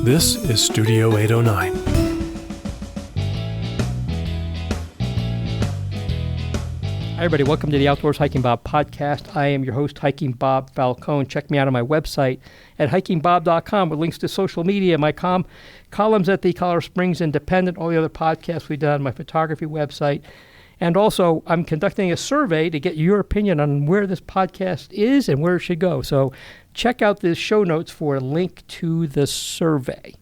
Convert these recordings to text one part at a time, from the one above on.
This is Studio 809. Hi, everybody. Welcome to the Outdoors Hiking Bob podcast. I am your host, Hiking Bob Falcone. Check me out on my website at hikingbob.com with links to social media, my columns at the Colorado Springs Independent, all the other podcasts we've done, my photography website. And also, I'm conducting a survey to get your opinion on where this podcast is and where it should go. So check out the show notes for a link to the survey.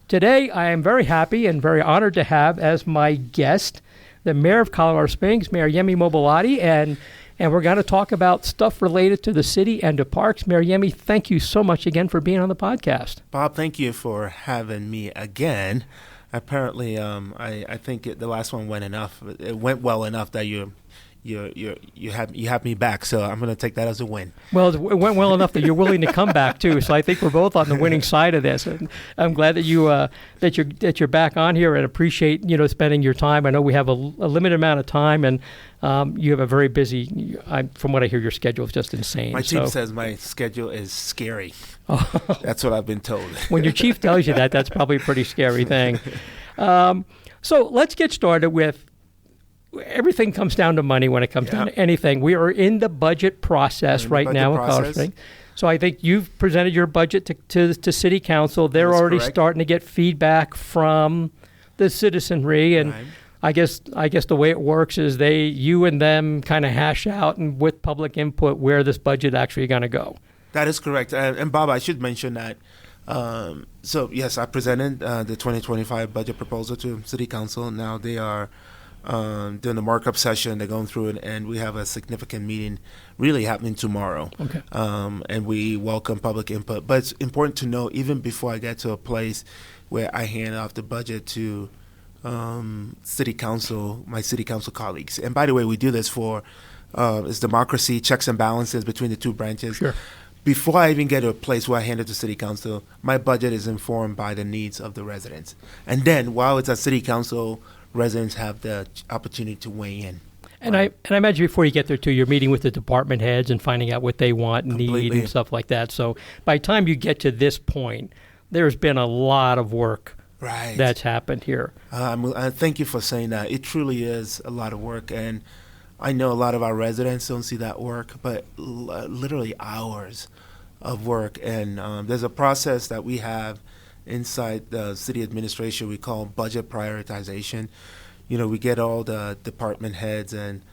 Today, I am very happy and very honored to have as my guest the Mayor of Colorado Springs, Mayor Yemi Mobolade, and we're going to talk about stuff related to the city and to parks. Mayor Yemi, thank you so much again for being on the podcast. Bob, thank you for having me again. Apparently, I think the last one went enough. It went well enough that you have me back. So I'm going to take that as a win. Well, it went well enough that you're willing to come back too. So I think we're both on the winning side of this. And I'm glad that you're back on here and appreciate spending your time. I know we have a limited amount of time, and you have a very busy. From what I hear, your schedule is just insane. My team says my schedule is scary. That's what I've been told. When your chief tells you that, that's probably a pretty scary thing. So let's get started with. Everything comes down to money when it comes down to anything. We are in the budget process right now at Colorado Springs. So I think you've presented your budget to City Council. They're already starting to get feedback from the citizenry, and I guess the way it works is you and them kind of hash out and with public input where this budget actually going to go. That is correct. And Bob, I should mention that. So yes, I presented the 2025 budget proposal to City Council. Now they are doing the markup session. They're going through it, and we have a significant meeting really happening tomorrow. Okay. And we welcome public input. But it's important to know, even before I get to a place where I hand off the budget to City Council, my City Council colleagues. And by the way, we do this for it's democracy, checks and balances between the two branches. Sure. Before I even get to a place where I hand it to City Council, my budget is informed by the needs of the residents. And then while it's at City Council, residents have the opportunity to weigh in. And I imagine before you get there, too, you're meeting with the department heads and finding out what they want and need and stuff like that. So by the time you get to this point, there's been a lot of work that's happened here. Thank you for saying that. It truly is a lot of work. And I know a lot of our residents don't see that work, but literally hours of work. And there's a process that we have inside the city administration we call budget prioritization. We get all the department heads and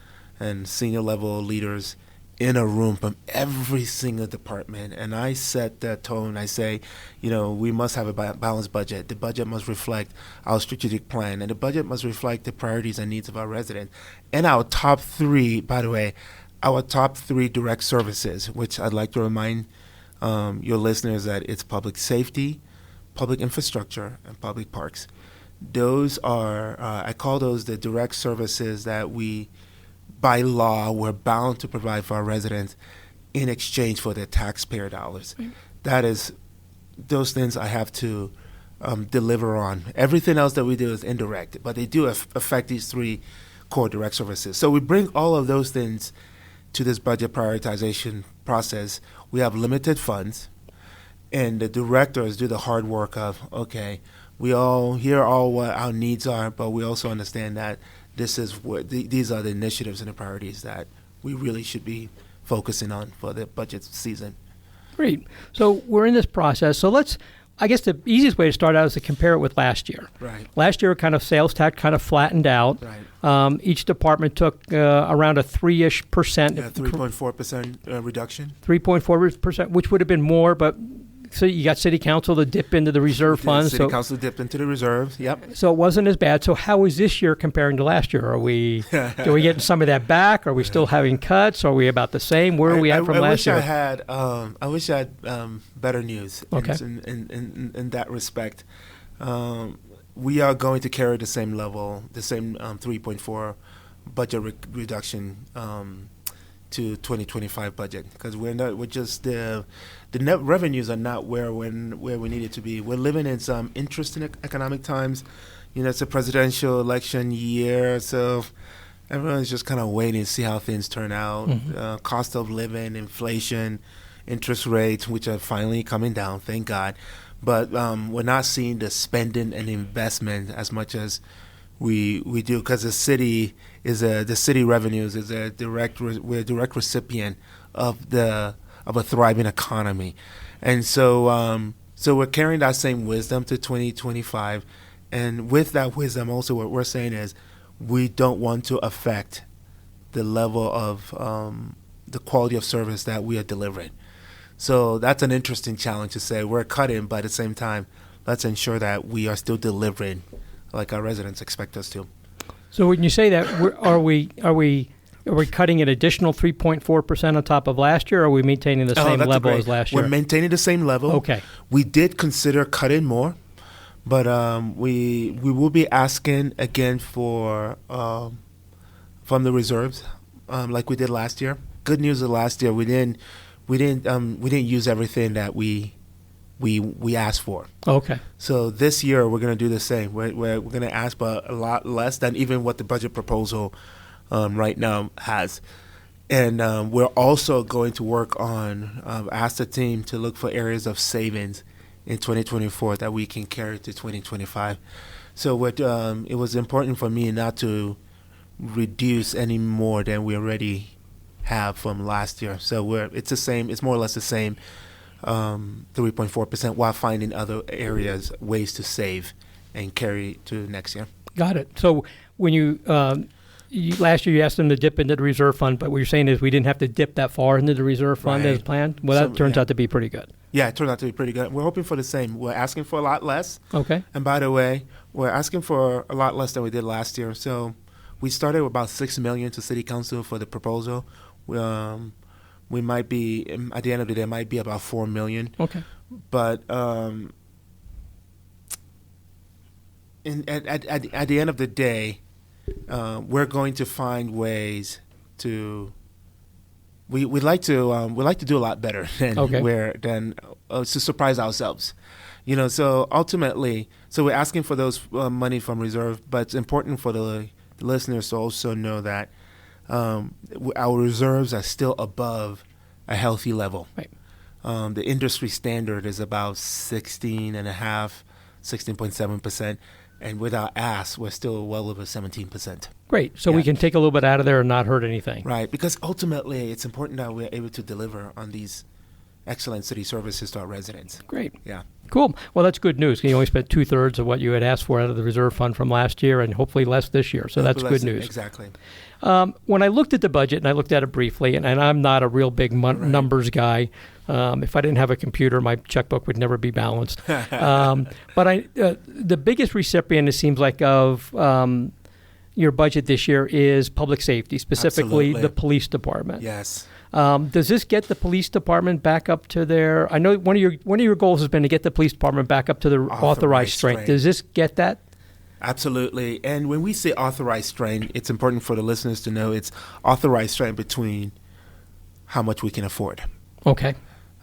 senior level leaders in a room from every single department, and I set the tone. I say, we must have a balanced budget. The budget must reflect our strategic plan, and the budget must reflect the priorities and needs of our residents. And our top three, by the way, direct services, which I'd like to remind your listeners that it's public safety, public infrastructure, and public parks. Those are, I call those the direct services that we, by law, we're bound to provide for our residents in exchange for their taxpayer dollars. Right. That is, those things I have to deliver on. Everything else that we do is indirect, but they do affect these three core direct services. So we bring all of those things to this budget prioritization process. We have limited funds. And the directors do the hard work of, we all hear all what our needs are, but we also understand that this is what these are the initiatives and the priorities that we really should be focusing on for the budget season. Great. So we're in this process. So I guess the easiest way to start out is to compare it with last year. Right. Last year, kind of sales tax kind of flattened out. Right. Each department took around a 3-ish%. 3.4% reduction. 3.4%, which would have been more, but. So you got City Council to dip into the reserve funds. City Council dipped into the reserves, yep. So it wasn't as bad. So how is this year comparing to last year? Are we getting some of that back? Are we still having cuts? Are we about the same? Where are we at from last year? I wish I had better news in that respect. We are going to carry the same level, the same 3.4 budget reduction to 2025 budget, because the net revenues are not where we need it to be. We're living in some interesting economic times. It's a presidential election year, so everyone's just kind of waiting to see how things turn out. Mm-hmm. Cost of living, inflation, interest rates, which are finally coming down, thank God. But we're not seeing the spending and investment as much as we do, because the city revenues is we're a direct recipient of a thriving economy, and so we're carrying that same wisdom to 2025, and with that wisdom, also what we're saying is we don't want to affect the level of the quality of service that we are delivering. So that's an interesting challenge to say we're cutting, but at the same time, let's ensure that we are still delivering like our residents expect us to. So when you say that, are we cutting an additional 3.4% on top of last year, or are we maintaining the same level as last year? We're maintaining the same level. Okay. We did consider cutting more, but we will be asking again for from the reserves, like we did last year. Good news is last year we didn't use everything that we asked for. Okay. So this year we're going to do the same. We're going to ask for a lot less than even what the budget proposal right now has. And we're also going to work on, ask the team to look for areas of savings in 2024 that we can carry to 2025. So it was important for me not to reduce any more than we already have from last year. So it's the same. It's more or less the same, 3.4%, while finding other areas, ways to save and carry to next year. Got it. So when you last year you asked them to dip into the reserve fund, but what you're saying is we didn't have to dip that far into the reserve fund as planned? Well, that turns out to be pretty good. Yeah, it turned out to be pretty good. We're hoping for the same. We're asking for a lot less. Okay. And by the way, we're asking for a lot less than we did last year. So we started with about $6 million to City Council for the proposal. We might be, at the end of the day, it might be about $4 million. Okay. But at the end of the day, we're going to find ways to. We like to do a lot better than to surprise ourselves, So ultimately, we're asking for those money from reserve, but it's important for the listeners to also know that our reserves are still above a healthy level. Right. The industry standard is about 16.7%, and with our ask, we're still well over 17%. Great. So we can take a little bit out of there and not hurt anything. Right, because ultimately it's important that we're able to deliver on these excellent city services to our residents. Great. Yeah. Cool. Well, that's good news. You only spent 2/3 of what you had asked for out of the reserve fund from last year, and hopefully less this year. So that's good news. Exactly. When I looked at the budget, and I looked at it briefly, and I'm not a real big numbers guy. If I didn't have a computer, my checkbook would never be balanced. But the biggest recipient, it seems like, of your budget this year is public safety, specifically the police department. Yes. Does this get the police department back up to their? I know one of your goals has been to get the police department back up to the authorized strength. Does this get that? Absolutely. And when we say authorized strength, it's important for the listeners to know it's authorized strength between how much we can afford. Okay.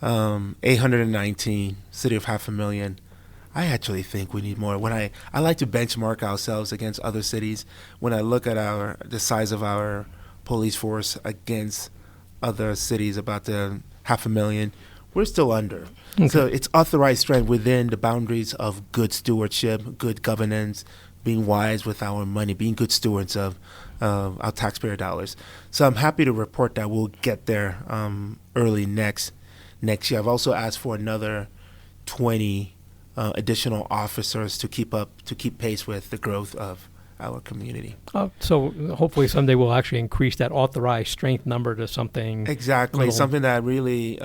819, city of 500,000. I actually think we need more. When I like to benchmark ourselves against other cities. When I look at the size of our police force against other cities, about the 500,000, we're still under. Okay. So it's authorized strength within the boundaries of good stewardship, good governance, being wise with our money, being good stewards of our taxpayer dollars. So I'm happy to report that we'll get there early next year. I've also asked for another 20 additional officers to keep pace with the growth of our community. So hopefully someday we'll actually increase that authorized strength number to something. Exactly, something that really.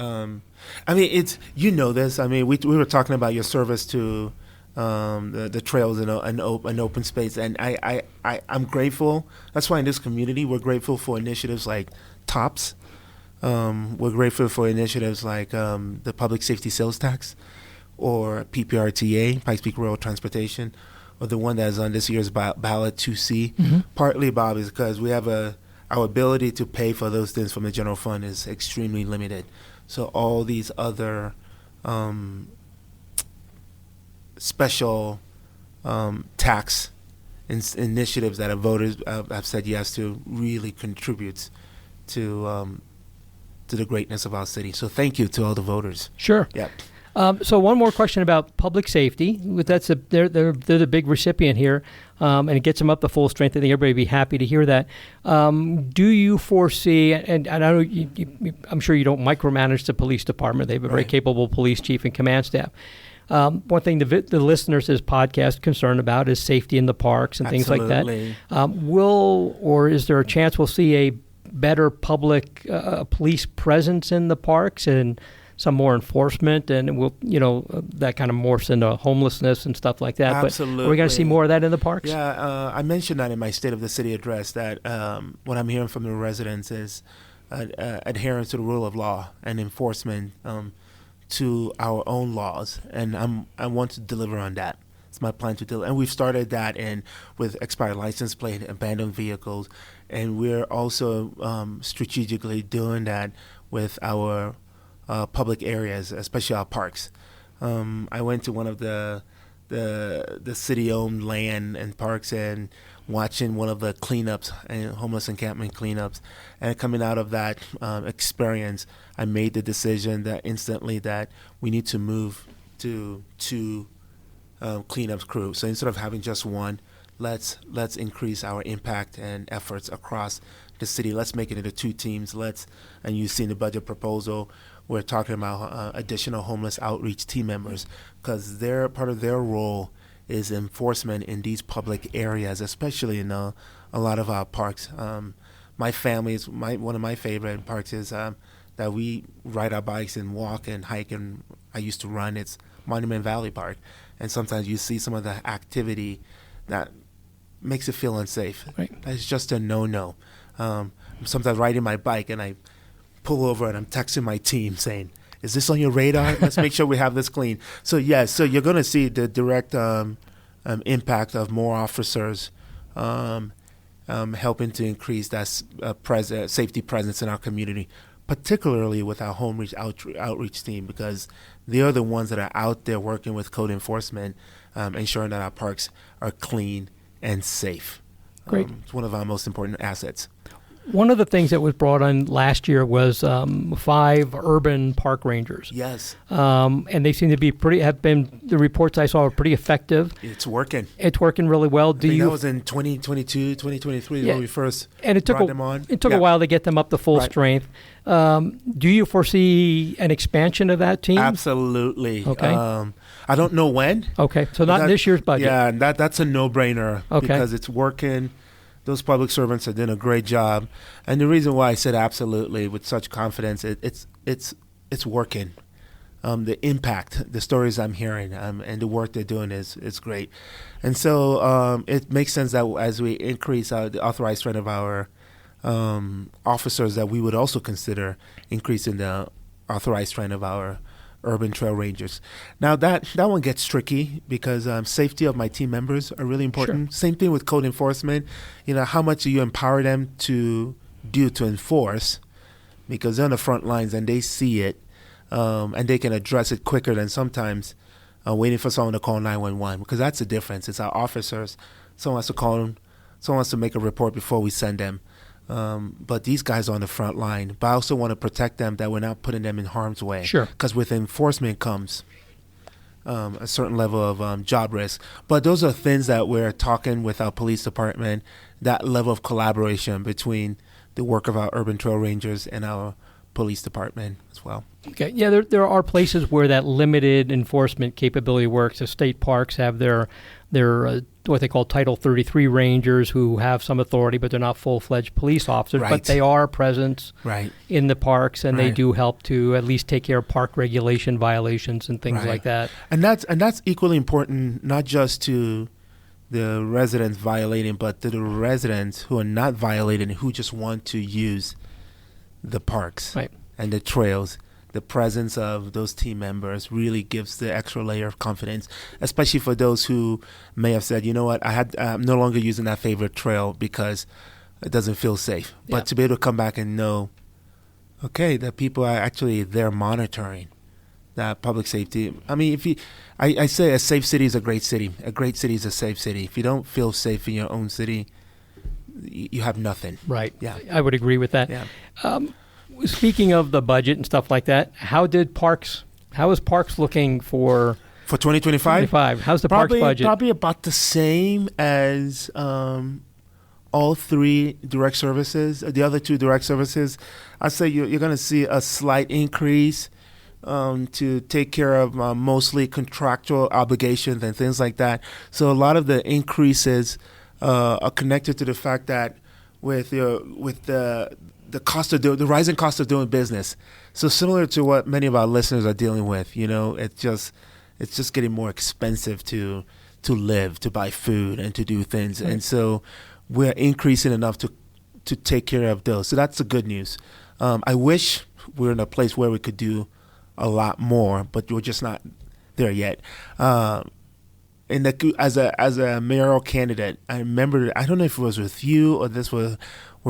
It's this. We were talking about your service to the trails and open space, and I'm grateful. That's why in this community we're grateful for initiatives like TOPS. We're grateful for initiatives like the public safety sales tax, or PPRTA, Pikes Peak Rural Transportation, or the one that is on this year's ballot 2C. Mm-hmm. Partly, Bob, is because we have our ability to pay for those things from the general fund is extremely limited. So all these other special tax initiatives that our voters have said yes to really contributes to to the greatness of our city. So thank you to all the voters. Sure. Yeah. So one more question about public safety. They're the big recipient here, and it gets them up to full strength. I think everybody would be happy to hear that. Do you foresee, and I know I'm sure you don't micromanage the police department. They have a very capable police chief and command staff. One thing the listeners to this podcast concerned about is safety in the parks and things like that. Is there a chance we'll see a better public police presence in the parks and some more enforcement, and that kind of morphs into homelessness and stuff like that? Absolutely. But are we going to see more of that in the parks? Yeah, I mentioned that in my State of the City address, that what I'm hearing from the residents is adherence to the rule of law and enforcement to our own laws, and I want to deliver on that. It's my plan to deliver, and we've started that with expired license plate, abandoned vehicles, and we're also strategically doing that with our public areas, especially our parks. I went to one of the city-owned land and parks and watching one of the cleanups and homeless encampment cleanups, and coming out of that experience, I made the decision that instantly that we need to move to two cleanups crew. So instead of having just one, let's increase our impact and efforts across the city. Let's make it into two teams. And you've seen the budget proposal. We're talking about additional homeless outreach team members, because part of their role is enforcement in these public areas, especially in a lot of our parks. My family's one of my favorite parks is that we ride our bikes and walk and hike, and I used to run. It's Monument Valley Park, and sometimes you see some of the activity that makes it feel unsafe. Right. It's just a no-no. Sometimes riding my bike and I pull over and I'm texting my team saying, "Is this on your radar? Let's make sure we have this clean." So yes, so you're going to see the direct impact of more officers helping to increase that safety presence in our community, particularly with our home outreach team, because they're the ones that are out there working with code enforcement, ensuring that our parks are clean and safe. Great. It's one of our most important assets. One of the things that was brought on last year was 5 urban park rangers. Yes. And they seem to be the reports I saw are pretty effective. It's working. It's working really well. That was in 2022, 2023 when we first brought them on. It took a while to get them up to full strength. Do you foresee an expansion of that team? Absolutely. Okay. I don't know when. Okay, so not in this year's budget. Yeah, and that's a no-brainer because it's working. Those public servants are doing a great job, and the reason why I said absolutely with such confidence, it's working. The impact, the stories I'm hearing, and the work they're doing is great, and so it makes sense that as we increase the authorized strength of our officers, that we would also consider increasing the authorized strength of our urban trail rangers. Now that one gets tricky because safety of my team members are really important. Sure. Same thing with code enforcement. How much do you empower them to do to enforce? Because they're on the front lines and they see it, and they can address it quicker than sometimes waiting for someone to call 911. Because that's the difference. It's our officers. Someone has to call them. Someone has to make a report before we send them. But these guys are on the front line. But I also want to protect them, that we're not putting them in harm's way. Sure. Because with enforcement comes a certain level of job risk. But those are things that we're talking with our police department, that level of collaboration between the work of our urban trail rangers and our police department as well. Okay. Yeah, there are places where that limited enforcement capability works. The state parks have their what they call Title 33 rangers who have some authority, but they're not full-fledged police officers. Right. But they are present in the parks, and they do help to at least take care of park regulation violations and things like that. And that's equally important, not just to the residents violating, but to the residents who are not violating, who just want to use the parks and the trails. The presence of those team members really gives the extra layer of confidence, especially for those who may have said, you know what, I'm no longer using that favorite trail because it doesn't feel safe. Yeah. But to be able to come back and know, okay, that people are actually there monitoring that public safety. I mean, I say a safe city is a great city. A great city is a safe city. If you don't feel safe in your own city, you have nothing. Right. Yeah. I would agree with that. Yeah. speaking of the budget and stuff like that, how is Parks looking for 2025? How's the Parks budget? Probably about the same as all three direct services. The other two direct services, I'd say you're going to see a slight increase to take care of mostly contractual obligations and things like that. So a lot of the increases are connected to the fact that with the rising cost of doing business. So similar to what many of our listeners are dealing with, it's just getting more expensive to live, to buy food, and to do things. Right. And so we're increasing enough to take care of those. So that's the good news. I wish we were in a place where we could do a lot more, but we're just not there yet. As a mayoral candidate, I remember, I don't know if it was with you or this were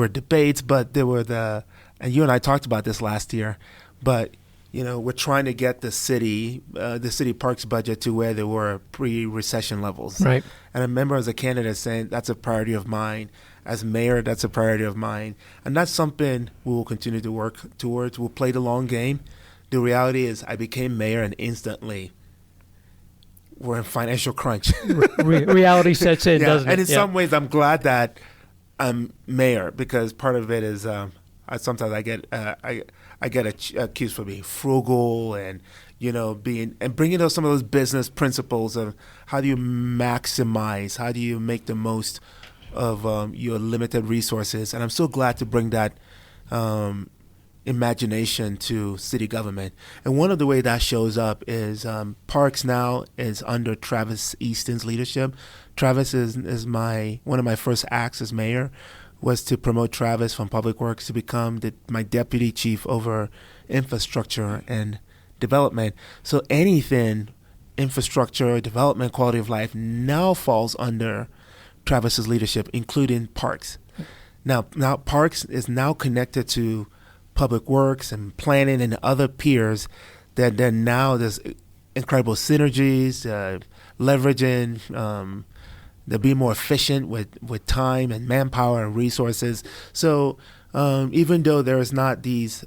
debates, but there were and you and I talked about this last year, but we're trying to get the city parks budget to where they were pre-recession levels. Right. And I remember as a candidate saying that's a priority of mine. As mayor, that's a priority of mine. And that's something we will continue to work towards. We'll play the long game. The reality is I became mayor and instantly we're in financial crunch. Reality sets in, doesn't it? And in some ways I'm glad that I'm mayor because part of it is sometimes I get accused for being frugal and bringing some of those business principles of how do you maximize, how do you make the most of your limited resources. And I'm so glad to bring that imagination to city government. And one of the way that shows up is Parks now is under Travis Easton's leadership. Travis is one of my first acts as mayor was to promote Travis from Public Works to become my deputy chief over infrastructure and development. So anything infrastructure, development, quality of life now falls under Travis's leadership, including Parks. Now Parks is now connected to Public Works and planning and other peers that then now there's incredible synergies, leveraging, they'll be more efficient with time and manpower and resources. So even though there is not these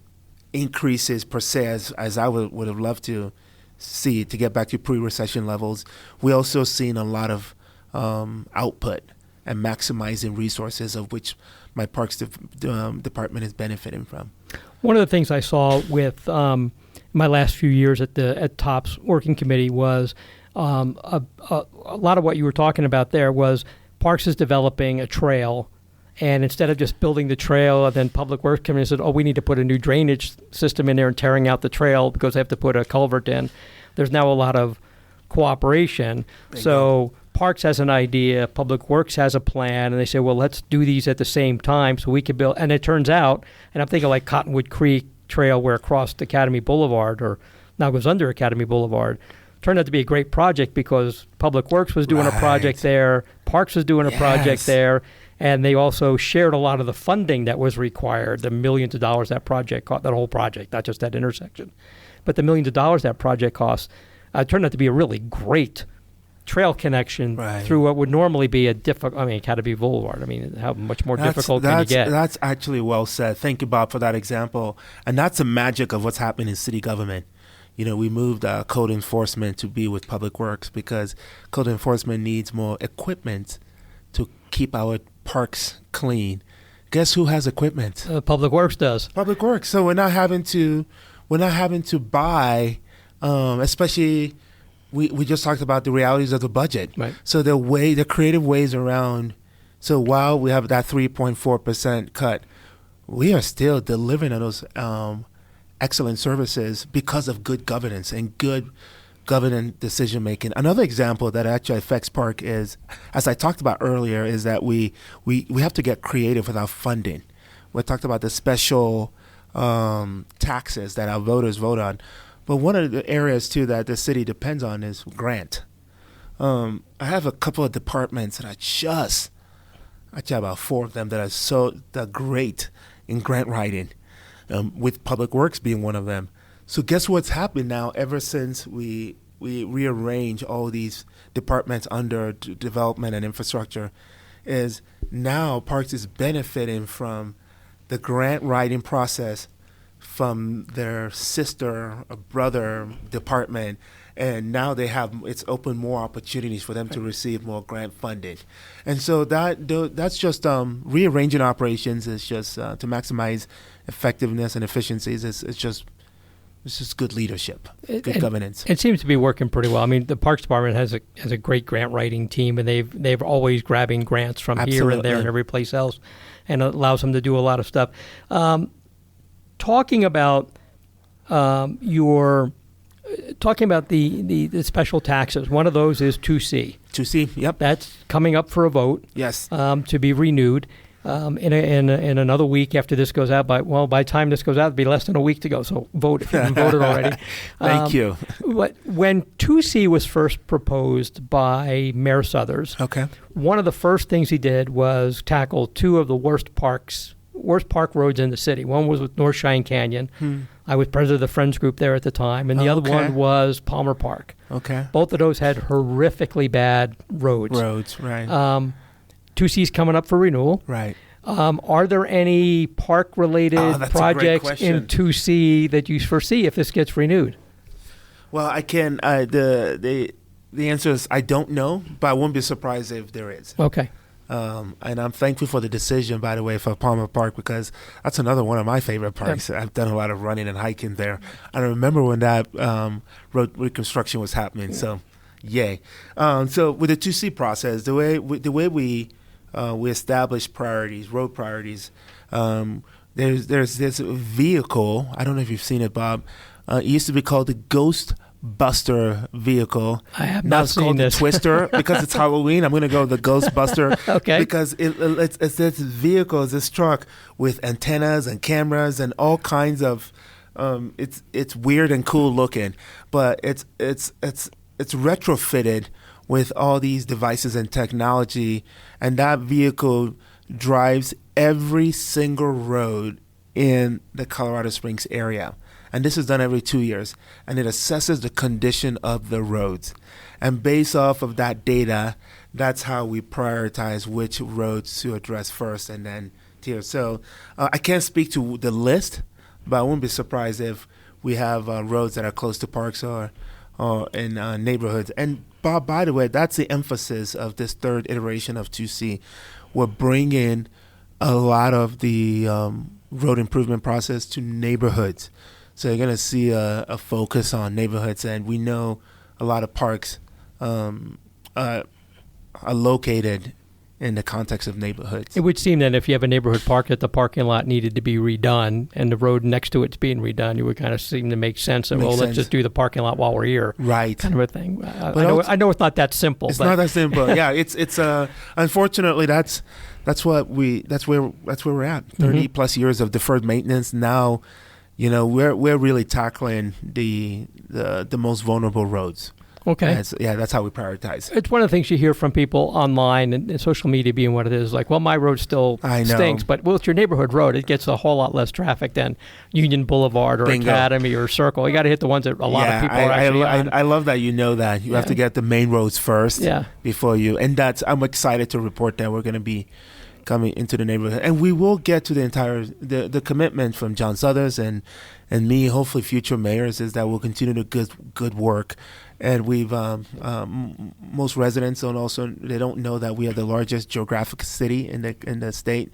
increases per se as I would have loved to see to get back to pre-recession levels, we also seen a lot of output and maximizing resources of which my Parks department is benefiting from. One of the things I saw with my last few years at TOPS Working Committee was a lot of what you were talking about there was Parks is developing a trail, and instead of just building the trail, then Public Works Committee said, we need to put a new drainage system in there and tearing out the trail because they have to put a culvert in. There's now a lot of cooperation. So Parks has an idea, Public Works has a plan, and they say, well, let's do these at the same time so we can build. And it turns out, and I'm thinking like Cottonwood Creek Trail where it crossed Academy Boulevard or now goes under Academy Boulevard, turned out to be a great project because Public Works was doing a project there, Parks was doing a project there, and they also shared a lot of the funding that was required, the millions of dollars that project cost, that whole project, not just that intersection. But the millions of dollars that project cost turned out to be a really great trail connection through what would normally be Academy Boulevard. How much more difficult can you get? That's actually well said. Thank you, Bob, for that example. And that's the magic of what's happening in city government. We moved code enforcement to be with Public Works because code enforcement needs more equipment to keep our parks clean. Guess who has equipment? Public Works does. Public Works. So we're not having to buy, especially. We just talked about the realities of the budget. Right. So the creative ways around. So while we have that 3.4% cut, we are still delivering on those excellent services because of good governance and good governance decision making. Another example that actually affects Park is, as I talked about earlier, is that we have to get creative with our funding. We talked about the special taxes that our voters vote on. But one of the areas, too, that the city depends on is grant. I have a couple of departments that I have about 4 of them that are great in grant writing, with Public Works being one of them. So guess what's happened now ever since we rearrange all these departments under development and infrastructure is now Parks is benefiting from the grant writing process from their sister or brother department, and now it's opened more opportunities for them to receive more grant funding. And so that's just rearranging operations. Is just to maximize effectiveness and efficiencies. It's just good leadership, good governance. It seems to be working pretty well. I mean, the Parks Department has a great grant writing team, and they've always grabbing grants from here and there and every place else, and it allows them to do a lot of stuff. Talking about the special taxes, one of those is 2C. 2C, yep. That's coming up for a vote. Yes. To be renewed. In another week after this goes out, by the time this goes out, it'll be less than a week to go. So vote if you haven't voted already. Thank you. When 2C was first proposed by Mayor Suthers, okay, one of the first things he did was tackle two of the worst park roads in the city. One was with North Cheyenne Canyon. I was president of the Friends group there at the time, and the other one was Palmer Park. Okay. Both of those had horrifically bad roads. Roads, right. 2C's coming up for renewal. Right. Are there any park-related projects in 2C that you foresee if this gets renewed? Well, I can. The answer is I don't know, but I won't be surprised if there is. Okay. And I'm thankful for the decision, by the way, for Palmer Park, because that's another one of my favorite parks. Yep. I've done a lot of running and hiking there. I remember when that road reconstruction was happening. So, yay. So with the 2C process, the way we establish priorities, road priorities. There's this vehicle. I don't know if you've seen it, Bob. It used to be called the Ghost Buster vehicle. I have now not it's seen called this. the Twister because it's Halloween. I'm going to go with the Ghost Buster. Okay. Because it's this vehicle, this truck with antennas and cameras and all kinds of. It's weird and cool looking, but it's retrofitted with all these devices and technology, and that vehicle drives every single road in the Colorado Springs area. And this is done every 2 years, and it assesses the condition of the roads. And based off of that data, that's how we prioritize which roads to address first and then tier. So I can't speak to the list, but I wouldn't be surprised if we have roads that are close to parks or in neighborhoods. And Bob, by the way, that's the emphasis of this third iteration of 2C. We're bringing a lot of the road improvement process to neighborhoods. So you're going to see a focus on neighborhoods, and we know a lot of parks are located in the context of neighborhoods. It would seem that if you have a neighborhood park that the parking lot needed to be redone and the road next to it's being redone, you would kind of seem to make sense of, let's just do the parking lot while we're here. Right. Kind of a thing. I know it's not that simple. It's not that simple. Yeah, it's unfortunately that's where we're at. 30 plus years of deferred maintenance. Now, we're really tackling the most vulnerable roads. Okay. That's how we prioritize. It's one of the things you hear from people online and social media being what it is. Like, well, my road still stinks, but it's your neighborhood road. It gets a whole lot less traffic than Union Boulevard or Bingo. Academy or Circle. You got to hit the ones that a lot of people are actually on. I love that you know that. You have to get the main roads first before you. And I'm excited to report that we're going to be coming into the neighborhood. And we will get to the commitment from John Suthers and me, hopefully future mayors, is that we'll continue the good work. And we've most residents don't know that we are the largest geographic city in the state.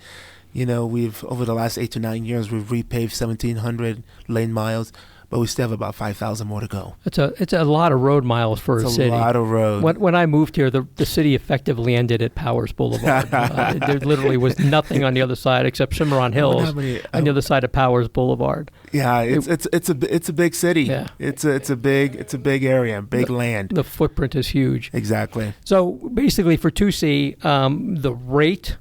We've over the last 8 to 9 years we've repaved 1,700 lane miles, but we still have about 5,000 more to go. It's a lot of road miles for a city. It's a lot of road. When I moved here, the city effectively ended at Powers Boulevard. There literally was nothing on the other side except Cimarron Hills on the other side of Powers Boulevard. Yeah, it's a big city. Yeah. It's a big area, big land. The footprint is huge. Exactly. So basically, for 2C, the rate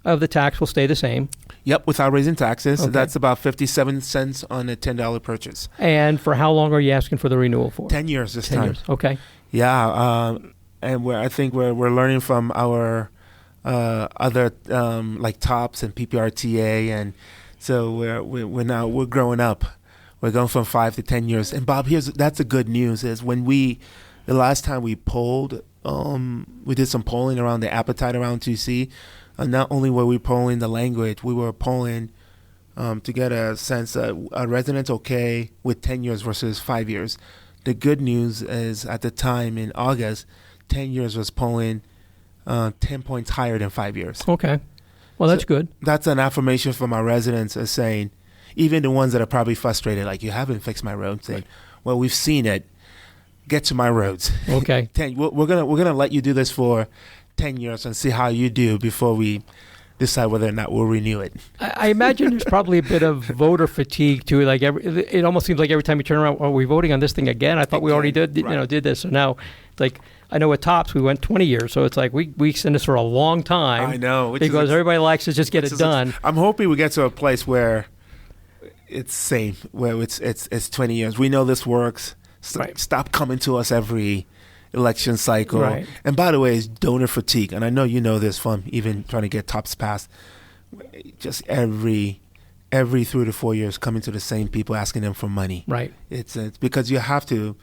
of the tax will stay the same. Yep, without raising taxes. Okay. So that's about 57 cents on a $10 purchase. And for how long are you asking for the renewal for? 10 years this 10 time. Years. Okay. Yeah, and I think we're learning from our other like TOPS and PPRTA, and so we're growing up. We're going from 5 to 10 years. And Bob, that's the good news is the last time we polled, we did some polling around the appetite around 2C. Not only were we polling the language, we were polling to get a sense are residents okay with 10 years versus 5 years. The good news is at the time in August, 10 years was polling 10 points higher than 5 years. Okay. Well, that's good. That's an affirmation from our residents as saying, even the ones that are probably frustrated, like, you haven't fixed my road, saying, well, we've seen it. Get to my roads. Okay. We're gonna let you do this for 10 years and see how you do before we decide whether or not we'll renew it. I imagine there's probably a bit of voter fatigue too. Like it almost seems like every time you turn around, are we voting on this thing again? I thought we already did this. So now it's like, I know at Tops we went 20 years, so it's like we send this for a long time. I know, because everybody likes to just get it done. I'm hoping we get to a place where it's same, where it's 20 years. We know this works. Stop coming to us every election cycle. Right. And by the way, it's donor fatigue. And I know you know this from even trying to get Tops passed. Just every 3 to 4 years coming to the same people asking them for money. Right. It's because you have to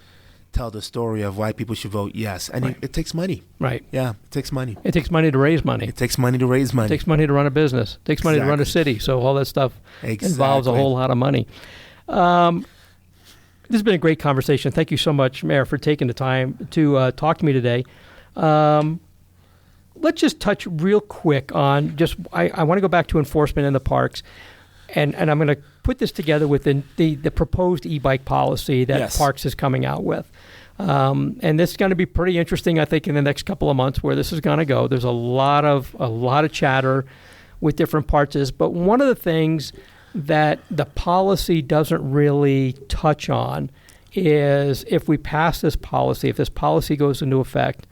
tell the story of why people should vote yes. And it takes money. Right. Yeah, it takes money. It takes money to raise money. It takes money to raise money. It takes money to run a business. It takes money to run a city. So all that stuff involves a whole lot of money. This has been a great conversation. Thank you so much, Mayor, for taking the time to talk to me today. Let's just touch real quick on I want to go back to enforcement in the parks, and I'm going to put this together with the proposed e-bike policy that Parks is coming out with. And this is going to be pretty interesting, I think, in the next couple of months where this is going to go. There's a lot of chatter with different parts, but one of the things that the policy doesn't really touch on is if we pass this policy, if this policy goes into effect,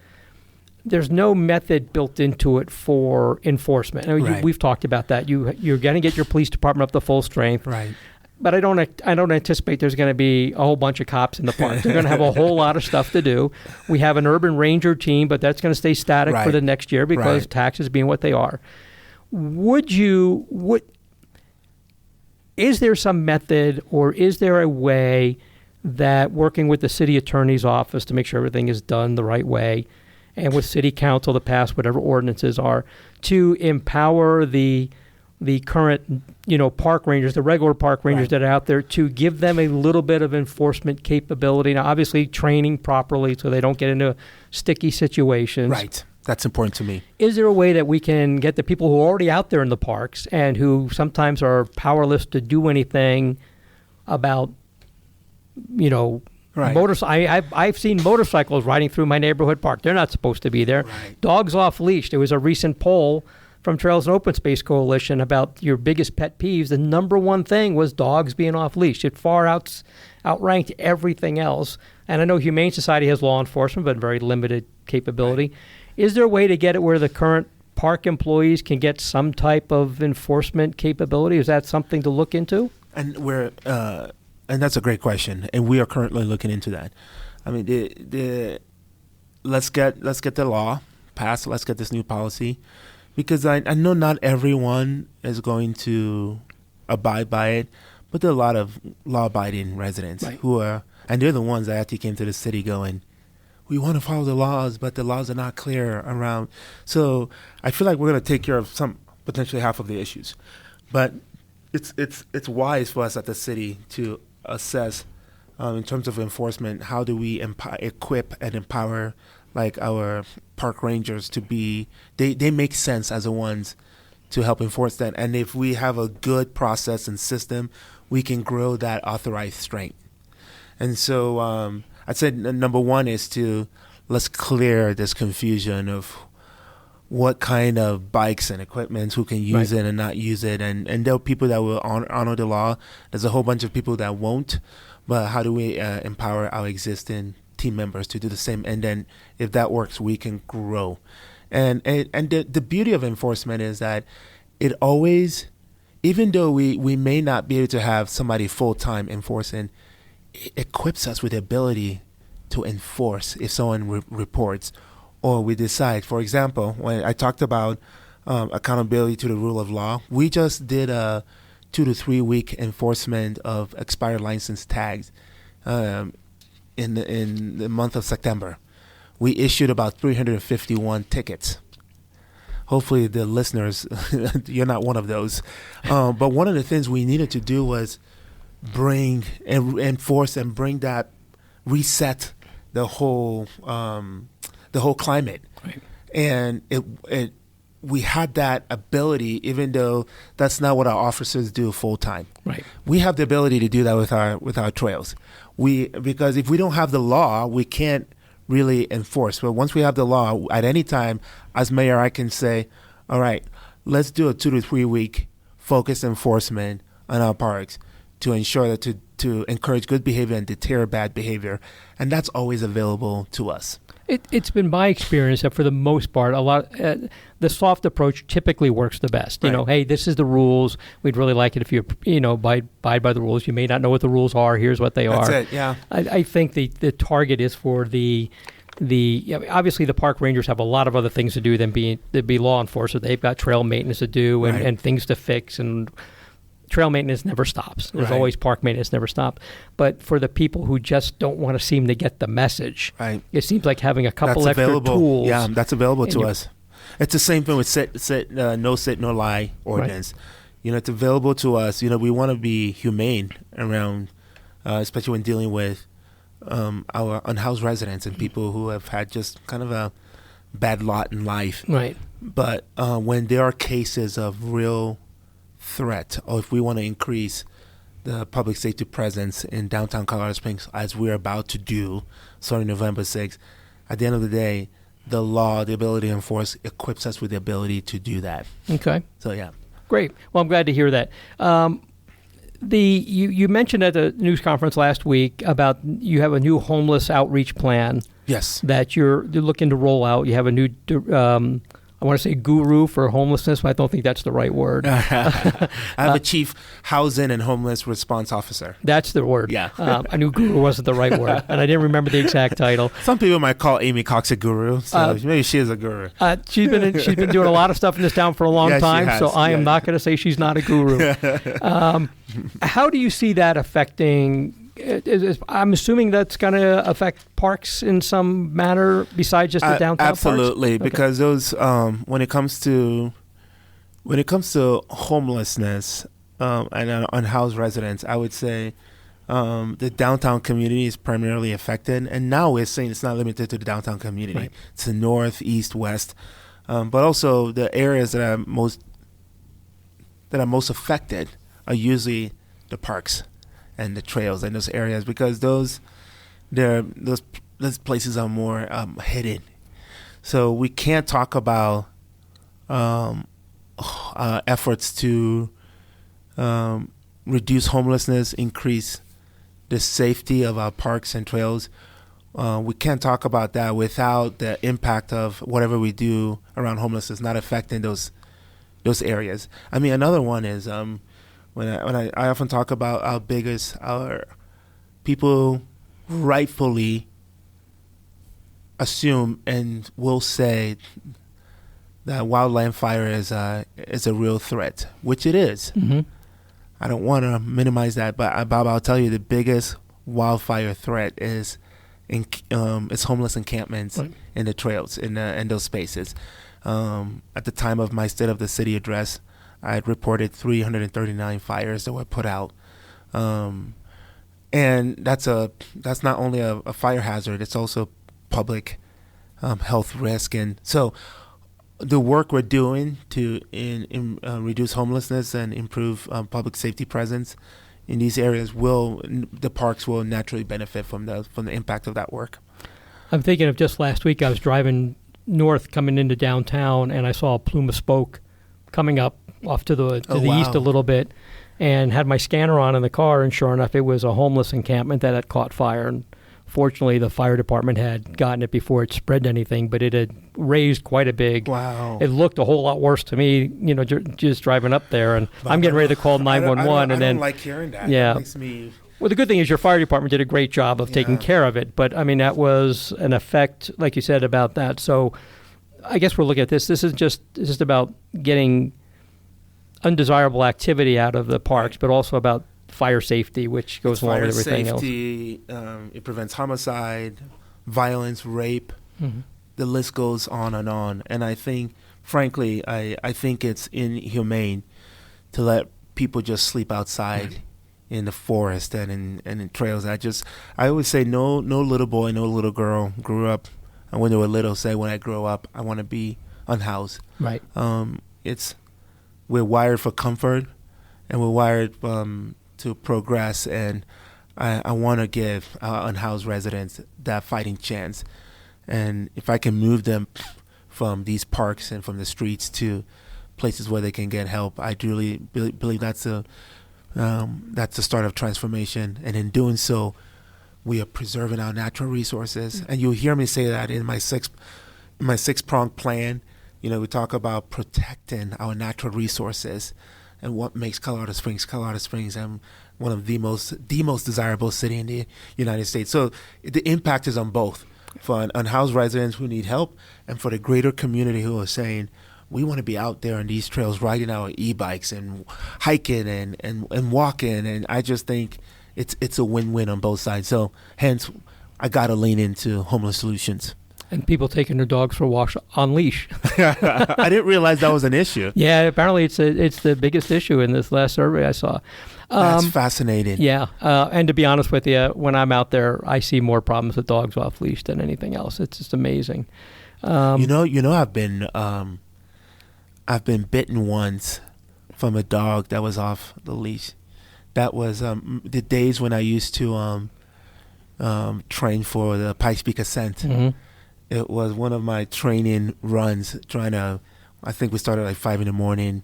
there's no method built into it for enforcement. I mean, we've talked about that. You're going to get your police department up to full strength. Right. But I don't anticipate there's going to be a whole bunch of cops in the park. They're going to have a whole lot of stuff to do. We have an urban ranger team, but that's going to stay static for the next year because taxes being what they are. Is there some method or is there a way that working with the city attorney's office to make sure everything is done the right way and with city council to pass whatever ordinances are to empower the current, park rangers, the regular park rangers that are out there, to give them a little bit of enforcement capability? Now, obviously training properly so they don't get into sticky situations. Right. That's important to me. Is there a way that we can get the people who are already out there in the parks and who sometimes are powerless to do anything about, I've seen motorcycles riding through my neighborhood park. They're not supposed to be there. Right. Dogs off leash. There was a recent poll from Trails and Open Space Coalition about your biggest pet peeves. The number one thing was dogs being off leash. It far outranked everything else. And I know Humane Society has law enforcement, but very limited capability. Right. Is there a way to get it where the current park employees can get some type of enforcement capability? Is that something to look into? And and that's a great question, and we are currently looking into that. I mean, let's get the law passed. Let's get this new policy, because I know not everyone is going to abide by it, but there are a lot of law-abiding residents who are, and they're the ones that actually came to the city going, we want to follow the laws, but the laws are not clear around. So I feel like we're going to take care of potentially half of the issues. But it's wise for us at the city to assess, in terms of enforcement, how do we equip and empower our park rangers to be, they make sense as the ones to help enforce that. And if we have a good process and system, we can grow that authorized strength. And so I'd say number one is let's clear this confusion of what kind of bikes and equipment, who can use it and not use it. And there are people that will honor the law. There's a whole bunch of people that won't. But how do we empower our existing team members to do the same? And then if that works, we can grow. And the beauty of enforcement is that it always, even though we may not be able to have somebody full-time enforcing, it equips us with the ability to enforce if someone reports or we decide. For example, when I talked about accountability to the rule of law, we just did a 2 to 3 week enforcement of expired license tags in the month of September. We issued about 351 tickets. hopefully the listeners, you're not one of those. But one of the things we needed to do was bring and enforce and bring that, reset the whole climate. Right. And we had that ability, even though that's not what our officers do full time. Right. We have the ability to do that with our trails. Because if we don't have the law, we can't really enforce. But once we have the law, at any time, as mayor, I can say, all right, let's do a 2 to 3 week focused enforcement on our parks to ensure that to encourage good behavior and deter bad behavior. And that's always available to us. It's been my experience that for the most part, the soft approach typically works the best. You Right. know, hey, this is the rules. We'd really like it if you abide by the rules. You may not know what the rules are. Here's what they are. That's it. Yeah. I think the target is for obviously the park rangers have a lot of other things to do than be law enforcement. They've got trail maintenance to do and, Right. and things to fix, and trail maintenance never stops. There's Right. always park maintenance never stops. But for the people who just don't want to seem to get the message, Right. it seems like having a couple That's extra available. tools. Yeah, that's available and to you- us. It's the same thing with no sit, no lie ordinance. You know, it's available to us. You know, we want to be humane around, especially when dealing with our unhoused residents and people who have had just kind of a bad lot in life. Right. But when there are cases of real threat, or if we want to increase the public safety presence in downtown Colorado Springs, as we're about to do starting November 6th, at the end of the day, the law, the ability to enforce, equips us with the ability to do that. Okay. So, yeah. Great. Well, I'm glad to hear that. You mentioned at the news conference last week about you have a new homeless outreach plan Yes. that you're looking to roll out. You have a new, I want to say guru for homelessness, but I don't think that's the right word. I have a chief housing and homeless response officer. That's the word. Yeah. I knew guru wasn't the right word, and I didn't remember the exact title. Some people might call Amy Cox a guru, so maybe she is a guru. She's been doing a lot of stuff in this town for a long Yeah, she time, has. so I am Yeah. not going to say she's not a guru. How do you see that affecting? I'm assuming that's going to affect parks in some manner besides just the downtown absolutely, parks? because those when it comes to homelessness and unhoused residents, I would say the downtown community is primarily affected, and now we're saying it's not limited to the downtown community. Right. It's the north, east, west, but also the areas that are most affected are usually the parks and the trails and those areas, because those places are more hidden. So we can't talk about efforts to reduce homelessness, increase the safety of our parks and trails. We can't talk about that without the impact of whatever we do around homelessness not affecting those areas. I mean, another one is when I often talk about our people rightfully assume and will say that wildland fire is a real threat, which it is. Mm-hmm. I don't want to minimize that, but Bob, I'll tell you the biggest wildfire threat is homeless encampments Right. in the trails in those spaces. At the time of my State of the City address, I had reported 339 fires that were put out, and that's not only a fire hazard; it's also public health risk. And so, the work we're doing to reduce homelessness and improve public safety presence in these areas the parks will naturally benefit from the impact of that work. I'm thinking of just last week. I was driving north, coming into downtown, and I saw a plume of smoke coming up off to the east a little bit, and had my scanner on in the car, and sure enough, it was a homeless encampment that had caught fire. And fortunately, the fire department had gotten it before it spread to anything, but it had raised quite a big. Wow! It looked a whole lot worse to me, just driving up there, and I'm getting ready to call 911, and then I don't like hearing that. Yeah. It makes me. Well, the good thing is your fire department did a great job of taking care of it, but I mean that was an effect, like you said, about that. So I guess we're looking at this. This is just about getting undesirable activity out of the parks, but also about fire safety, which goes along with everything else. Fire safety, it prevents homicide, violence, rape, Mm-hmm. the list goes on. And I think, frankly, I think it's inhumane to let people just sleep outside in the forest and in trails. I always say no little boy, no little girl grew up, and when they were little, say when I grow up, I want to be unhoused. Right. We're wired for comfort, and we're wired to progress, and I want to give unhoused residents that fighting chance. And if I can move them from these parks and from the streets to places where they can get help, I truly believe that's the start of transformation. And in doing so, we are preserving our natural resources. And you'll hear me say that in my six-pronged plan. We talk about protecting our natural resources and what makes Colorado Springs and one of the most desirable city in the United States. So the impact is on both, for unhoused residents who need help and for the greater community who are saying, we want to be out there on these trails riding our e-bikes and hiking and walking. And I just think it's a win-win on both sides. So hence, I got to lean into homeless solutions. And people taking their dogs for walks on leash. I didn't realize that was an issue. Yeah, apparently it's the biggest issue in this last survey I saw. That's fascinating. Yeah, and to be honest with you, when I'm out there, I see more problems with dogs off leash than anything else. It's just amazing. I've been bitten once from a dog that was off the leash. That was the days when I used to train for the Pikes Peak Ascent. Mm-hmm. It was one of my training runs. I think we started at like 5 a.m.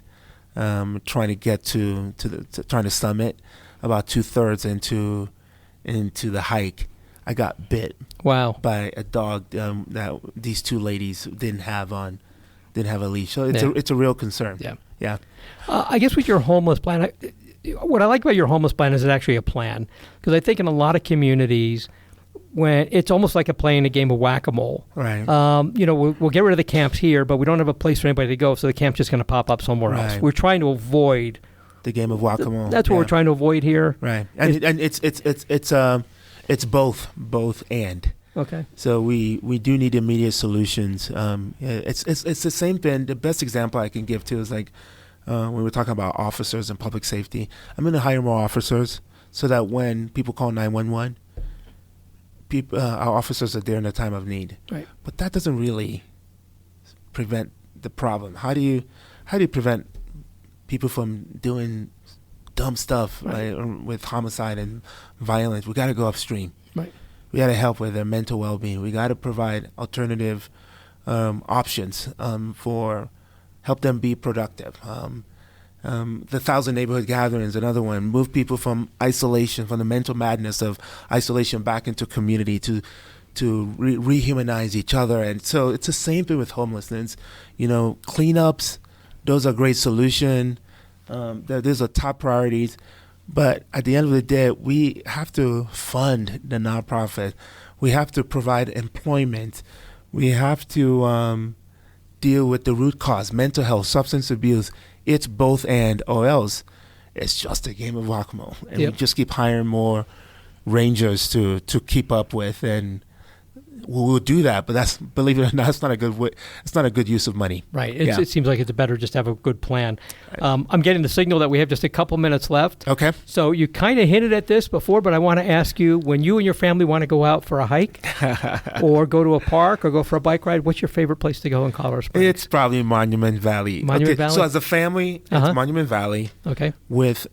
Trying to get to the summit. About 2/3 into the hike, I got bit. Wow. By a dog that these two ladies didn't have a leash. So it's a real concern. Yeah. I guess with your homeless plan, what I like about your homeless plan is it's actually a plan, because I think in a lot of communities, when it's almost like playing a game of whack-a-mole. Right. We'll get rid of the camps here, but we don't have a place for anybody to go, so the camp's just going to pop up somewhere else. We're trying to avoid the game of whack-a-mole. That's what we're trying to avoid here. Right. And it's both and. Okay. So we do need immediate solutions. It's the same thing. The best example I can give too is like when we're talking about officers and public safety. I'm going to hire more officers so that when people call 911. Our officers are there in a time of need, right? But that doesn't really prevent the problem. How do you prevent people from doing dumb stuff, right? With homicide and violence? We got to go upstream. Right. We got to help with their mental well-being. We got to provide alternative options for help them be productive. The 1,000 neighborhood gatherings, another one, move people from isolation, from the mental madness of isolation back into community to rehumanize each other. And so it's the same thing with homelessness. Cleanups, those are great solution. Those are top priorities. But at the end of the day, we have to fund the nonprofit. We have to provide employment. We have to deal with the root cause, mental health, substance abuse. It's both and, or else it's just a game of whack-a-mole. And we just keep hiring more rangers to keep up with, and we'll do that. But believe it or not, it's not a good use of money. Right. It seems like it's better just to have a good plan. Right. I'm getting the signal that we have just a couple minutes left. Okay. So you kind of hinted at this before, but I want to ask you, when you and your family want to go out for a hike or go to a park or go for a bike ride, what's your favorite place to go in Colorado Springs? It's probably Monument Valley. Monument Valley? So as a family, it's Monument Valley. Okay. With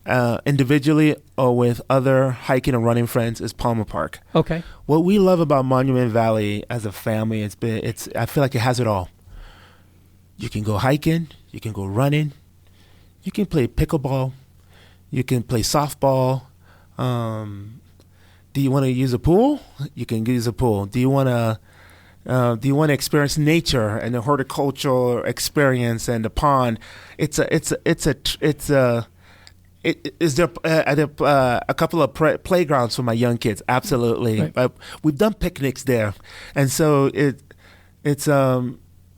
individually or with other hiking and running friends is Palmer Park. Okay. What we love about Monument Valley as a family, I feel like it has it all. You can go hiking, you can go running, you can play pickleball, you can play softball. Do you want to use a pool? You can use a pool. Do you want to experience nature and the horticultural experience and the pond? Is there a couple of playgrounds for my young kids? Absolutely. Right. We've done picnics there, and so it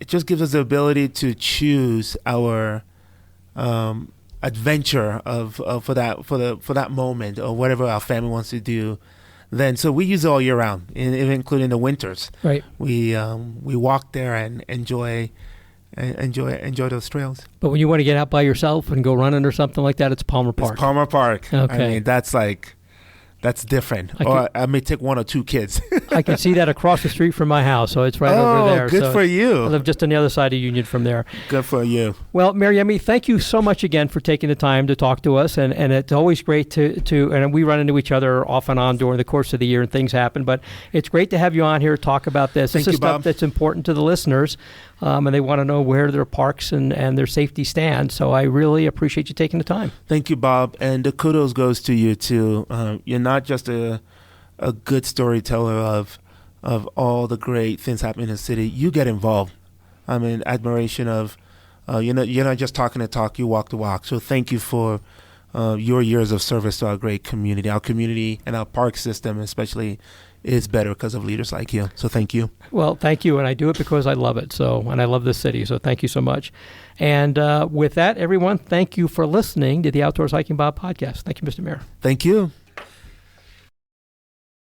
just gives us the ability to choose our adventure for that moment or whatever our family wants to do then so we use it all year round, including the winters. Right. We walk there and enjoy those trails. But when you want to get out by yourself and go running or something like that, it's Palmer Park. It's Palmer Park. Okay. I mean, that's different. I may take one or two kids. I can see that across the street from my house, so it's right over there. Good for you. I live just on the other side of Union from there. Good for you. Well, Mayor Yemi, thank you so much again for taking the time to talk to us, and it's always great to and we run into each other off and on during the course of the year and things happen, but it's great to have you on here to talk about this. This is stuff that's important to the listeners, and they want to know where their parks and their safety stand, so I really appreciate you taking the time. Thank you, Bob, and the kudos goes to you, too. You're not just a good storyteller of all the great things happening in the city. You get involved. I'm in admiration of, you're not just talking the talk, you walk the walk. So thank you for your years of service to our great community. Our community and our park system especially is better because of leaders like you. So thank you. Well, thank you, and I do it because I love it. And I love this city, so thank you so much. And with that, everyone, thank you for listening to the Outdoors Hiking Bob podcast. Thank you, Mr. Mayor. Thank you.